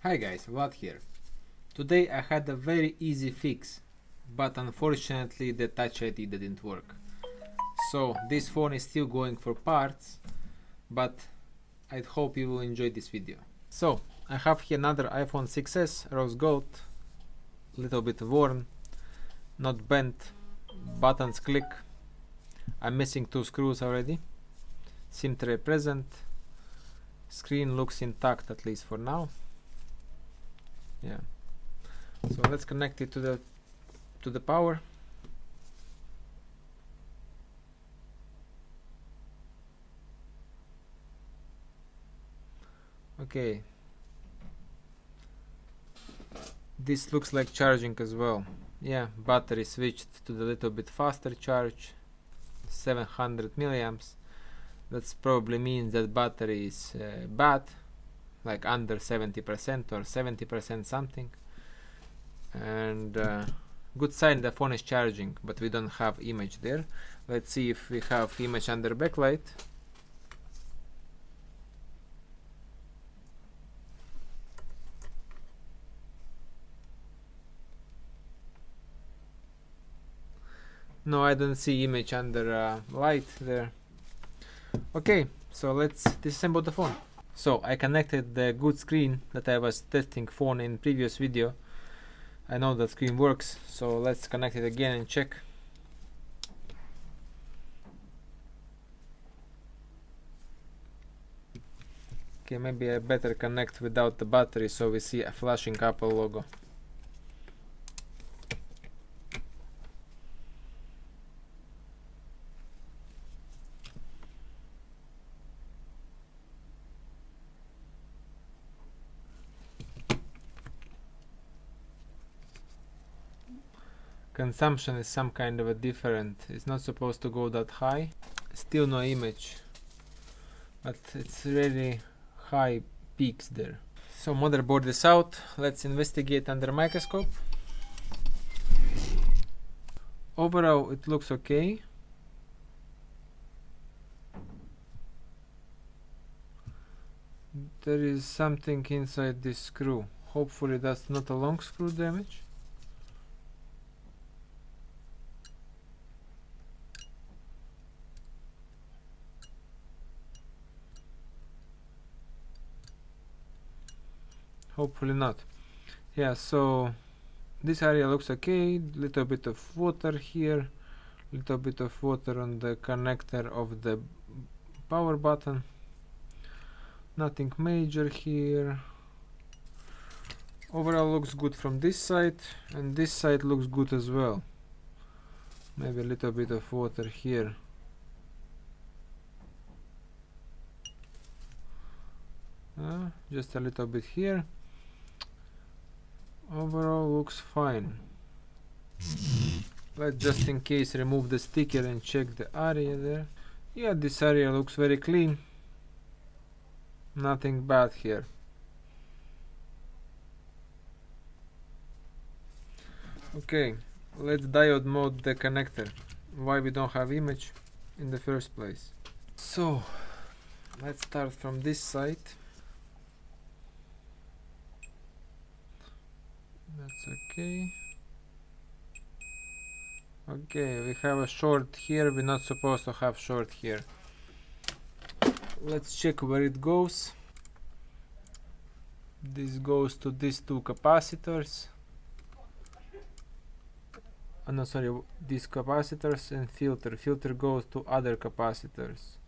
Hi guys, Vlad here. Today I had a very easy fix, but unfortunately the Touch ID didn't work. So this phone is still going for parts, but I hope you will enjoy this video. So I have here another iPhone 6s rose gold, little bit worn, not bent, buttons click. I'm missing two screws already. SIM tray present. Screen looks intact, at least for now. Yeah. So let's connect it to the power. Okay. This looks like charging as well. Yeah, battery switched to the little bit faster charge, 700 milliamps. That probably means that battery is bad, like under 70% or 70% something. And good sign the phone is charging, but we don't have image there. Let's see if we have image under backlight. No, I don't see image under light there. Okay, so let's disassemble the phone. So I connected the good screen that I was testing phone in previous video. I know that screen works, so let's connect it again and check. Okay, maybe I better connect without the battery so we see a flashing Apple logo. Consumption is some kind of a different. It's not supposed to go that high. Still no image, but it's really high peaks there. So motherboard is out. Let's investigate under microscope. Overall it looks okay. There is something inside this screw. Hopefully that's not a long screw damage. Hopefully not. Yeah, so this area looks okay. Little bit of water here, little bit of water on the connector of the power button. Nothing major here. Overall looks good from this side, and this side looks good as well. Maybe a little bit of water here. Just a little bit here. Overall looks fine. Let's just in case remove the sticker and check the area there. Yeah, this area looks very clean. Nothing bad here. Okay, let's diode mode the connector. Why we don't have image in the first place. So let's start from this side. That's okay. Okay, we have a short here. We're not supposed to have short here. Let's check where it goes. This goes to these two capacitors. Oh no, sorry, these capacitors and filter. Filter goes to other capacitors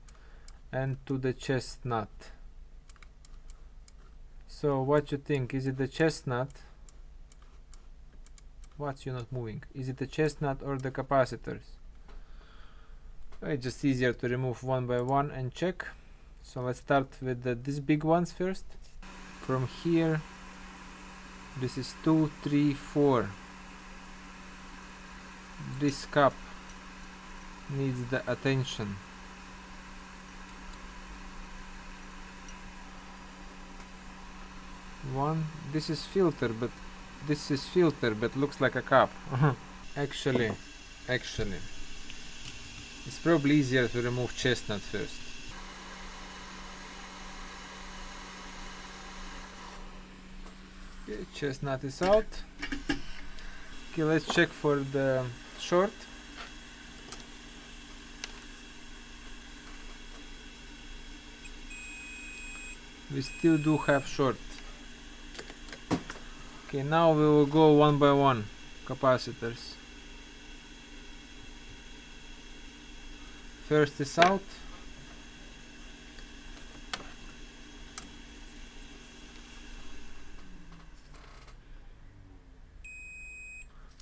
and to the chestnut. So what you think? Is it the chestnut? What's you not moving? Is it the chestnut or the capacitors? It's just easier to remove one by one and check. So let's start with these big ones first. From here, this is 2, 3, 4. This cup needs the attention. One, this is filter, but looks like a cup. Actually, it's probably easier to remove chestnut first. Okay, chestnut is out. Okay, let's check for the short. We still do have short. Okay, now we will go one by one capacitors. First is out.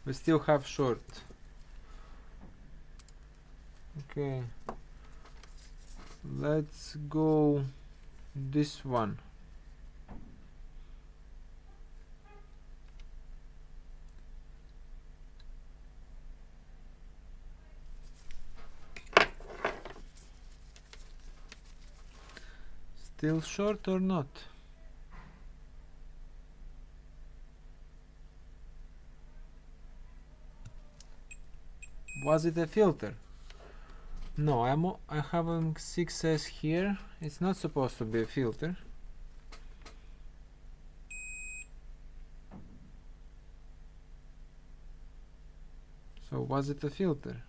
We still have short. Okay, let's go this one. Still short or not? Was it a filter? No, I have a 6S here. It's not supposed to be a filter. So was it a filter?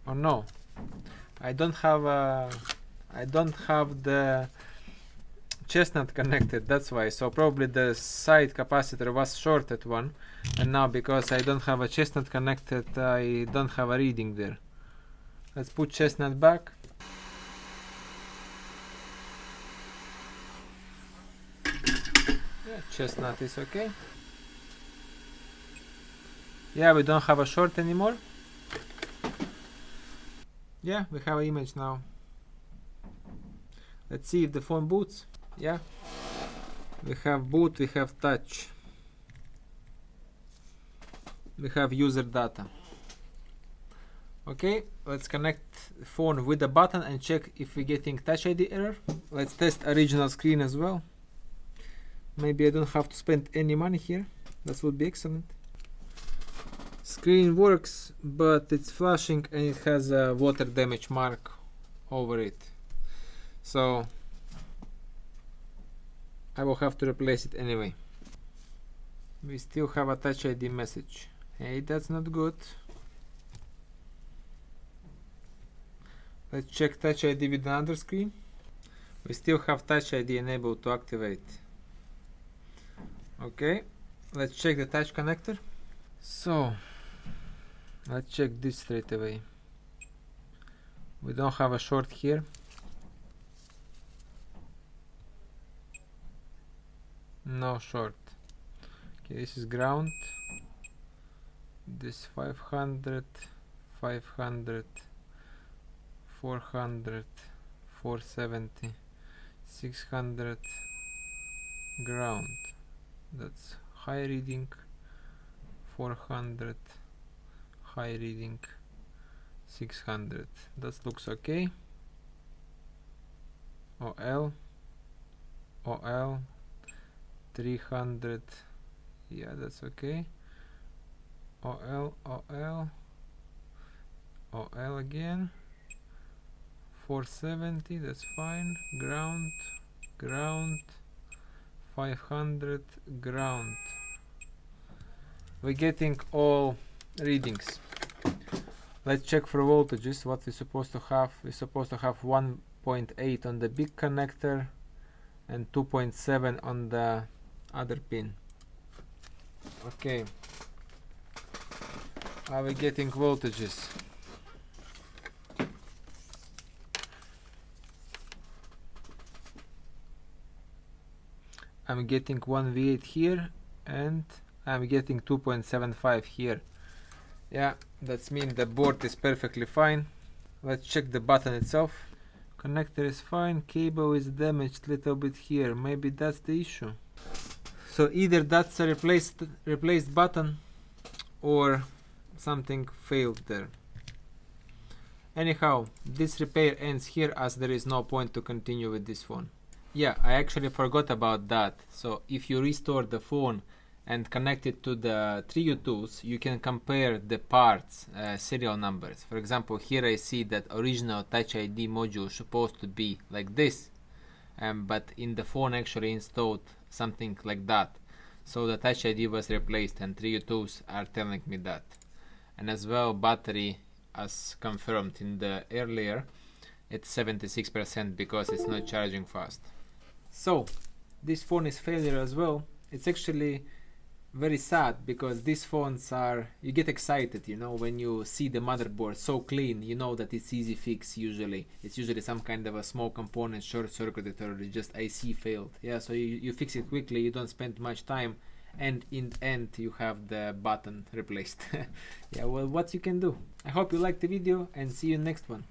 Or no? I don't have the chestnut connected, that's why. So probably the side capacitor was shorted one, and now because I don't have a chestnut connected, I don't have a reading there. Let's put chestnut back. Yeah, chestnut is okay. Yeah, we don't have a short anymore. Yeah, we have an image now. Let's see if the phone boots. Yeah, we have boot, we have touch, we have user data. Okay, let's connect the phone with the button and check if we're getting Touch ID error. Let's test original screen as well. Maybe I don't have to spend any money here. That would be excellent. Screen works, but it's flashing and it has a water damage mark over it. So I will have to replace it anyway. We still have a Touch ID message. Hey, that's not good. Let's check Touch ID with another screen. We still have Touch ID enabled to activate. Okay, let's check the touch connector. So let's check this straight away. We don't have a short here. No short. Okay, this is ground. This 500, 500, 400, 470, 600, ground. That's high reading. 400, high reading. 600. That looks okay. OL, OL, 300. Yeah, that's okay. OL, OL, OL again. 470, that's fine. Ground, ground, 500, ground. We're getting all readings. Let's check for voltages. What we're supposed to have? We're supposed to have 1.8 on the big connector and 2.7 on the other pin. Okay. Are we getting voltages? I'm getting 1 V8 here and I'm getting 2.75 here. Yeah, that means the board is perfectly fine. Let's check the button itself. Connector is fine, cable is damaged little bit here. Maybe that's the issue. So either that's a replaced button or something failed there. Anyhow, this repair ends here as there is no point to continue with this phone. Yeah, I actually forgot about that. So if you restore the phone and connect it to the Trio tools, you can compare the parts serial numbers. For example, here I see that original Touch ID module is supposed to be like this, but in the phone actually installed something like that. So the Touch ID was replaced, and 3U2s are telling me that. And as well, battery, as confirmed in the earlier, it's 76% because it's not charging fast. So this phone is failure as well. It's actually very sad because these phones are, you get excited, you know, when you see the motherboard so clean, you know that it's easy fix. Usually it's usually some kind of a small component short circuited or just IC failed. Yeah, so you fix it quickly, you don't spend much time, and in the end you have the button replaced. Yeah, well, what you can do. I hope you liked the video and see you next one.